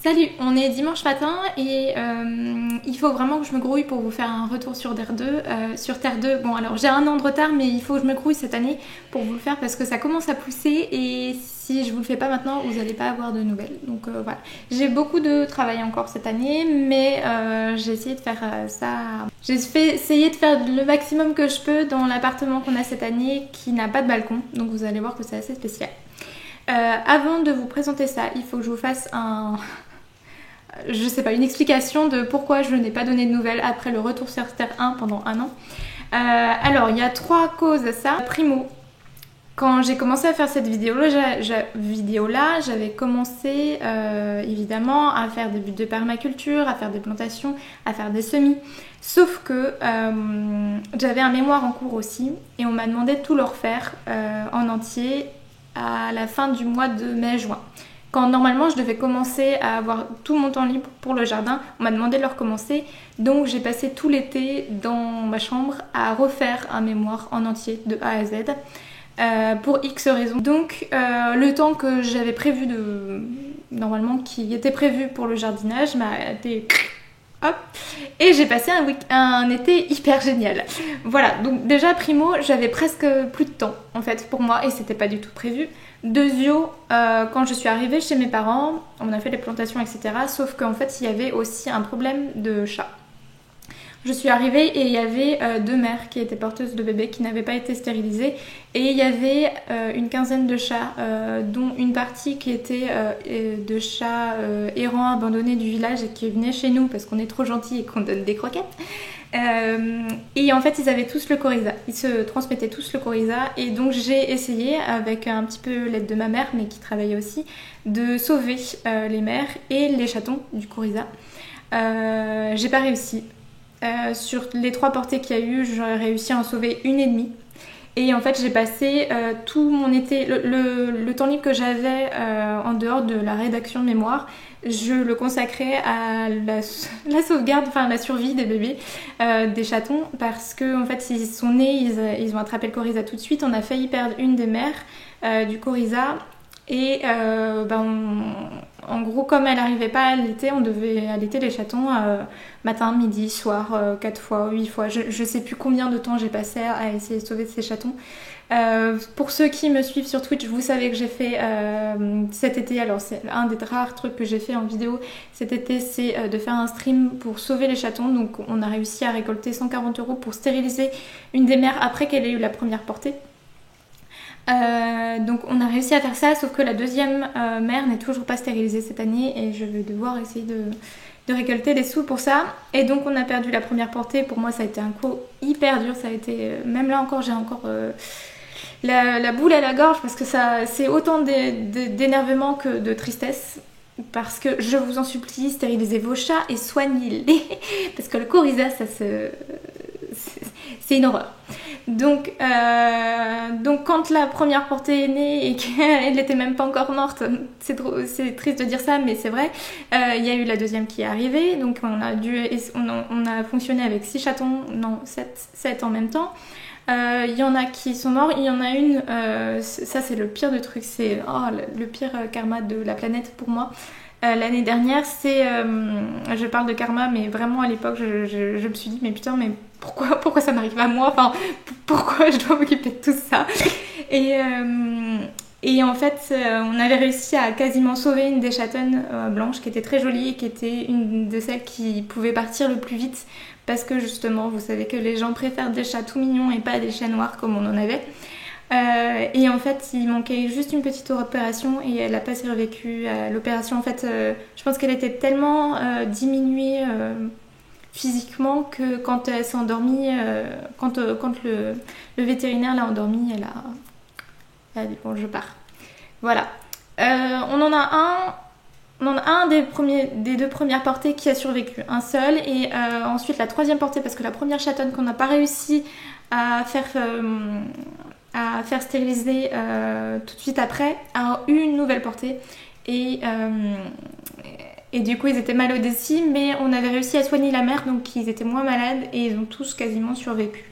Salut, on est dimanche matin et il faut vraiment que je me grouille pour vous faire un retour sur Terre 2. Sur Terre 2, bon alors j'ai un an de retard mais il faut que je me grouille cette année pour vous le faire parce que ça commence à pousser et si je vous le fais pas maintenant, vous n'allez pas avoir de nouvelles. Donc voilà, j'ai beaucoup de travail encore cette année mais j'ai essayé de faire ça. Essayé de faire le maximum que je peux dans l'appartement qu'on a cette année qui n'a pas de balcon. Donc vous allez voir que c'est assez spécial. Avant de vous présenter ça, il faut que je vous fasse une explication de pourquoi je n'ai pas donné de nouvelles après le retour sur Terre 1 pendant un an. Alors, il y a 3 causes à ça. Primo, quand j'ai commencé à faire cette vidéo-là, j'avais commencé évidemment à faire des buts de permaculture, à faire des plantations, à faire des semis. Sauf que j'avais un mémoire en cours aussi et on m'a demandé de tout le refaire en entier à la fin du mois de mai-juin. Quand normalement je devais commencer à avoir tout mon temps libre pour le jardin, on m'a demandé de le recommencer. Donc j'ai passé tout l'été dans ma chambre à refaire un mémoire en entier de A à Z pour X raisons. Donc le temps que j'avais prévu normalement qui était prévu pour le jardinage m'a été... Hop. Et j'ai passé un été hyper génial. Voilà, donc déjà primo, j'avais presque plus de temps en fait pour moi et c'était pas du tout prévu. Deuxio, quand je suis arrivée chez mes parents, on a fait les plantations etc. Sauf qu'en fait il y avait aussi un problème de chat. Je suis arrivée et il y avait 2 mères qui étaient porteuses de bébés qui n'avaient pas été stérilisées et il y avait une quinzaine de chats dont une partie qui était de chats errants abandonnés du village et qui venaient chez nous parce qu'on est trop gentils et qu'on donne des croquettes. Et en fait ils avaient tous le coryza, ils se transmettaient tous le coryza et donc j'ai essayé avec un petit peu l'aide de ma mère mais qui travaillait aussi de sauver les mères et les chatons du coryza. J'ai pas réussi. Sur les 3 portées qu'il y a eu, j'aurais réussi à en sauver une et demie. Et en fait, j'ai passé tout mon été, le temps libre que j'avais en dehors de la rédaction de mémoire, je le consacrais à la sauvegarde, enfin la survie des bébés, des chatons, parce que en fait, ils sont nés, ils ont attrapé le coryza tout de suite. On a failli perdre une des mères du coryza. Et en gros, comme elle n'arrivait pas à allaiter, on devait allaiter les chatons matin, midi, soir, 4 fois, 8 fois. Je sais plus combien de temps j'ai passé à essayer de sauver ces chatons. Pour ceux qui me suivent sur Twitch, vous savez que j'ai fait cet été, alors c'est un des rares trucs que j'ai fait en vidéo cet été, c'est de faire un stream pour sauver les chatons. Donc on a réussi à récolter 140 € pour stériliser une des mères après qu'elle ait eu la première portée. Donc on a réussi à faire ça, sauf que la deuxième mère n'est toujours pas stérilisée cette année et je vais devoir essayer de récolter des sous pour ça. Et donc on a perdu la première portée. Pour moi ça a été un coup hyper dur, ça a été même là encore j'ai encore la boule à la gorge parce que ça c'est autant d'énervement que de tristesse. Parce que je vous en supplie, stérilisez vos chats et soignez-les parce que le coryza c'est une horreur. Donc quand la première portée est née et qu'elle n'était même pas encore morte, c'est triste de dire ça mais c'est vrai, il y a eu la deuxième qui est arrivée, donc on a fonctionné avec 6 chatons, non 7 en même temps. Il y en a qui sont morts, il y en a une, ça c'est le pire de trucs, c'est le pire karma de la planète pour moi. L'année dernière, je parle de karma, mais vraiment à l'époque, je me suis dit, mais putain, mais pourquoi ça m'arrive à moi? Enfin, pourquoi je dois m'occuper de tout ça? Et en fait, on avait réussi à quasiment sauver une des chatonnes blanches qui était très jolie et qui était une de celles qui pouvait partir le plus vite parce que justement, vous savez que les gens préfèrent des chats tout mignons et pas des chats noirs comme on en avait. Et en fait il manquait juste une petite opération et elle a pas survécu à l'opération. En fait je pense qu'elle était tellement diminuée physiquement que quand elle s'est endormie, quand le vétérinaire l'a endormie, elle a dit bon je pars. Voilà. On en a un des 2 premières portées qui a survécu, un seul, et ensuite la 3e portée parce que la première chatonne qu'on n'a pas réussi à faire stériliser tout de suite après, a eu une nouvelle portée et du coup ils étaient malades aussi mais on avait réussi à soigner la mère donc ils étaient moins malades et ils ont tous quasiment survécu.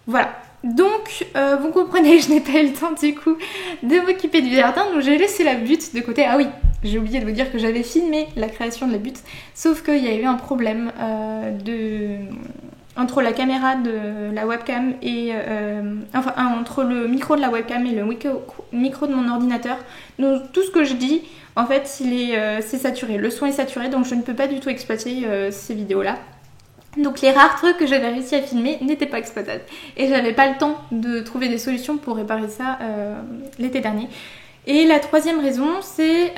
Voilà, Donc vous comprenez que je n'ai pas eu le temps du coup de m'occuper du jardin, donc j'ai laissé la butte de côté. Ah oui, j'ai oublié de vous dire que j'avais filmé la création de la butte, sauf qu'il y a eu un problème entre la caméra de la webcam et entre le micro de la webcam et le micro de mon ordinateur. Donc tout ce que je dis, en fait, c'est saturé, le son est saturé, donc je ne peux pas du tout exploiter ces vidéos-là. Donc les rares trucs que j'avais réussi à filmer n'étaient pas exploitables. Et j'avais pas le temps de trouver des solutions pour réparer ça l'été dernier. Et la troisième raison, c'est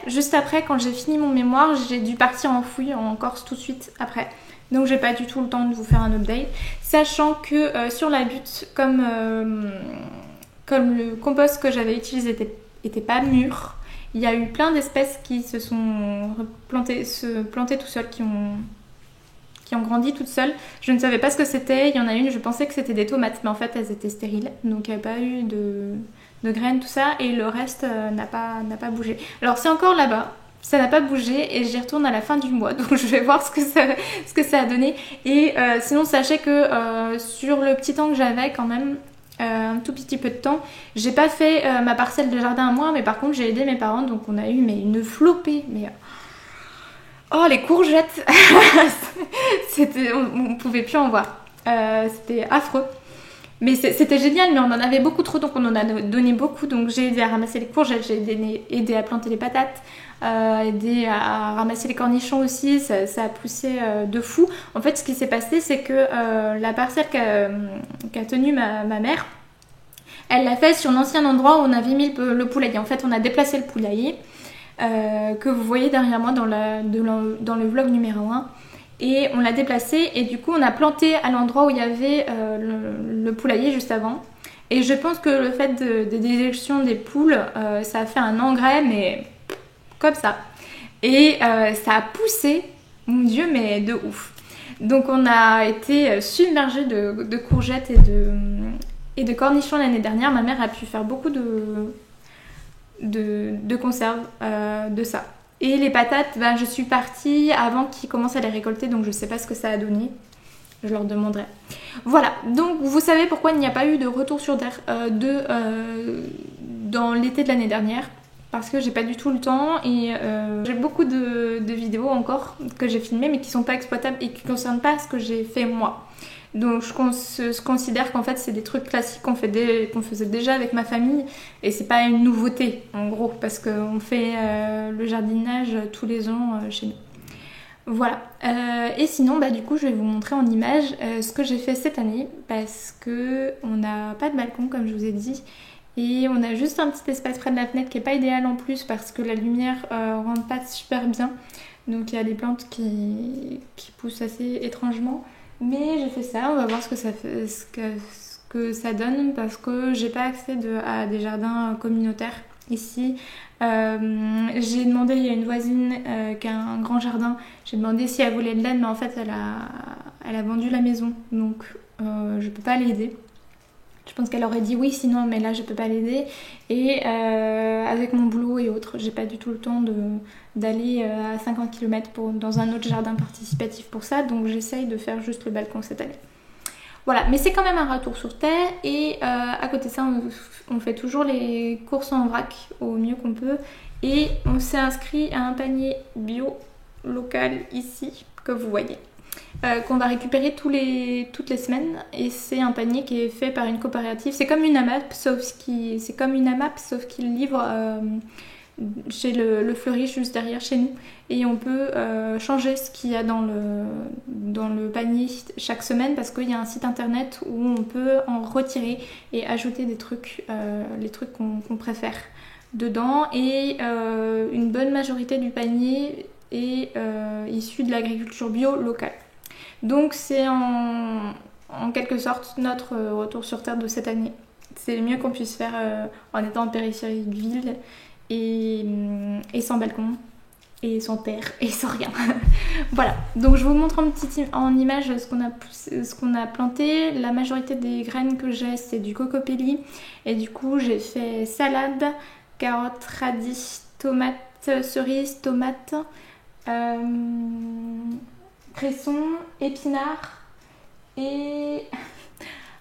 juste après, quand j'ai fini mon mémoire, j'ai dû partir en fouille en Corse tout de suite après. Donc j'ai pas du tout le temps de vous faire un update. Sachant que sur la butte, comme le compost que j'avais utilisé était pas mûr, il y a eu plein d'espèces qui se sont plantées tout seules, qui ont grandi toutes seules. Je ne savais pas ce que c'était. Il y en a une, je pensais que c'était des tomates, mais en fait elles étaient stériles. Donc il n'y a pas eu de graines, tout ça. Et le reste n'a pas bougé. Alors c'est encore là-bas. Ça n'a pas bougé et j'y retourne à la fin du mois. Donc je vais voir ce que ça a donné. Et sinon sachez que sur le petit temps que j'avais quand même, un tout petit peu de temps, j'ai pas fait ma parcelle de jardin à moi, mais par contre j'ai aidé mes parents, donc on a eu une flopée, mais oh les courgettes on pouvait plus en voir, c'était affreux, mais c'était génial, mais on en avait beaucoup trop, donc on en a donné beaucoup. Donc j'ai aidé à ramasser les courgettes, j'ai aidé à planter les patates, aidé à ramasser les cornichons aussi. Ça a poussé de fou. En fait, ce qui s'est passé, c'est que la parcelle qu'a tenue ma mère, elle l'a fait sur l'ancien endroit où on avait mis le poulailler. En fait, on a déplacé le poulailler que vous voyez derrière moi dans le vlog numéro 1. Et on l'a déplacé et du coup on a planté à l'endroit où il y avait le poulailler juste avant. Et je pense que le fait de déjection des poules, ça a fait un engrais, mais comme ça. Et ça a poussé, mon Dieu, mais de ouf. Donc on a été submergés de courgettes et de cornichons l'année dernière. Ma mère a pu faire beaucoup de conserves de ça. Et les patates, je suis partie avant qu'ils commencent à les récolter, donc je sais pas ce que ça a donné. Je leur demanderai. Voilà, donc vous savez pourquoi il n'y a pas eu de retour sur terre dans l'été de l'année dernière. Parce que j'ai pas du tout le temps et j'ai beaucoup de vidéos encore que j'ai filmées mais qui sont pas exploitables et qui concernent pas ce que j'ai fait moi. Donc je considère qu'en fait c'est des trucs classiques qu'on faisait déjà avec ma famille et c'est pas une nouveauté en gros parce qu'on fait le jardinage tous les ans chez nous. Voilà. Et sinon du coup je vais vous montrer en image ce que j'ai fait cette année parce que on n'a pas de balcon comme je vous ai dit et on a juste un petit espace près de la fenêtre qui est pas idéal en plus parce que la lumière rentre pas super bien. Donc il y a des plantes qui poussent assez étrangement. Mais j'ai fait ça, on va voir ce que ça donne parce que j'ai pas accès à des jardins communautaires ici. J'ai demandé, il y a une voisine qui a un grand jardin, j'ai demandé si elle voulait de l'aide mais en fait elle a vendu la maison donc je peux pas l'aider. Je pense qu'elle aurait dit oui sinon, mais là je peux pas l'aider. Et avec mon boulot et autres, j'ai pas du tout le temps d'aller à 50 km dans un autre jardin participatif pour ça. Donc j'essaye de faire juste le balcon cette année. Voilà, mais c'est quand même un retour sur terre. Et à côté de ça, on fait toujours les courses en vrac au mieux qu'on peut. Et on s'est inscrit à un panier bio local ici, que vous voyez. Qu'on va récupérer toutes les semaines et c'est un panier qui est fait par une coopérative. C'est comme une AMAP sauf qu'il livre chez le fleuriste juste derrière chez nous et on peut changer ce qu'il y a dans le panier chaque semaine parce qu'il y a un site internet où on peut en retirer et ajouter des trucs, les trucs qu'on préfère dedans et une bonne majorité du panier est issu de l'agriculture bio locale. Donc c'est en quelque sorte notre retour sur terre de cette année. C'est le mieux qu'on puisse faire en étant en périphérie de ville et sans balcon et sans terre et sans rien. Voilà, donc je vous montre en image ce qu'on a planté. La majorité des graines que j'ai c'est du cocopelli et du coup j'ai fait salade, carottes, radis, tomates, cerises, tomates, cresson, épinards et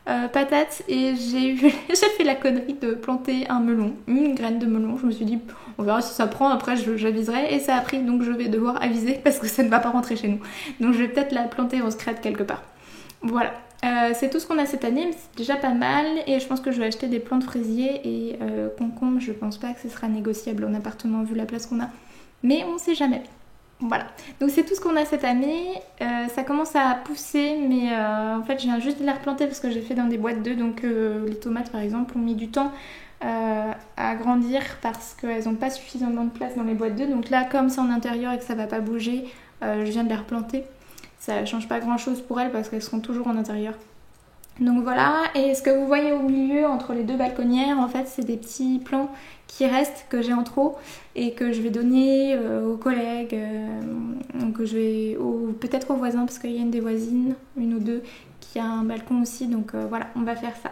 patates et j'ai fait la connerie de planter un melon, une graine de melon. Je me suis dit on verra si ça prend, après j'aviserai et ça a pris donc je vais devoir aviser parce que ça ne va pas rentrer chez nous. Donc je vais peut-être la planter en secrète quelque part. Voilà, c'est tout ce qu'on a cette année, mais c'est déjà pas mal et je pense que je vais acheter des plantes fraisiers et concombres. Je pense pas que ce sera négociable en appartement vu la place qu'on a, mais on sait jamais. Voilà, donc c'est tout ce qu'on a cette année. Ça commence à pousser, mais en fait je viens juste de les replanter parce que j'ai fait dans des boîtes d'œufs. Donc les tomates par exemple ont mis du temps à grandir parce qu'elles n'ont pas suffisamment de place dans les boîtes d'œufs. Donc là, comme c'est en intérieur et que ça va pas bouger, je viens de les replanter. Ça change pas grand chose pour elles parce qu'elles seront toujours en intérieur. Donc voilà, et ce que vous voyez au milieu entre les deux balconnières, en fait c'est des petits plants qui restent, que j'ai en trop et que je vais donner aux collègues, que je vais peut-être aux voisins parce qu'il y a une des voisines, une ou deux, qui a un balcon aussi, donc voilà, on va faire ça.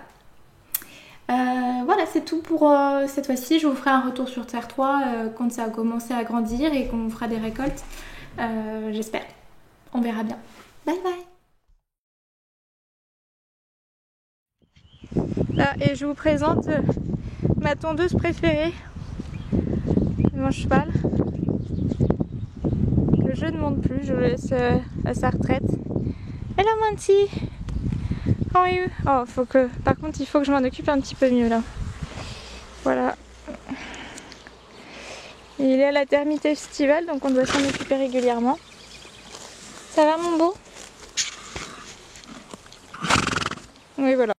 Voilà, c'est tout pour cette fois-ci. Je vous ferai un retour sur Terre 3 quand ça a commencé à grandir et qu'on fera des récoltes, j'espère. On verra bien. Bye bye. Là, et je vous présente ma tondeuse préférée, mon cheval, que je ne monte plus, je le laisse à sa retraite. Hello Monty, how are you? Oh, par contre il faut que je m'en occupe un petit peu mieux là. Voilà. Il est à la termite estivale, donc on doit s'en occuper régulièrement. Ça va mon beau? Oui, voilà.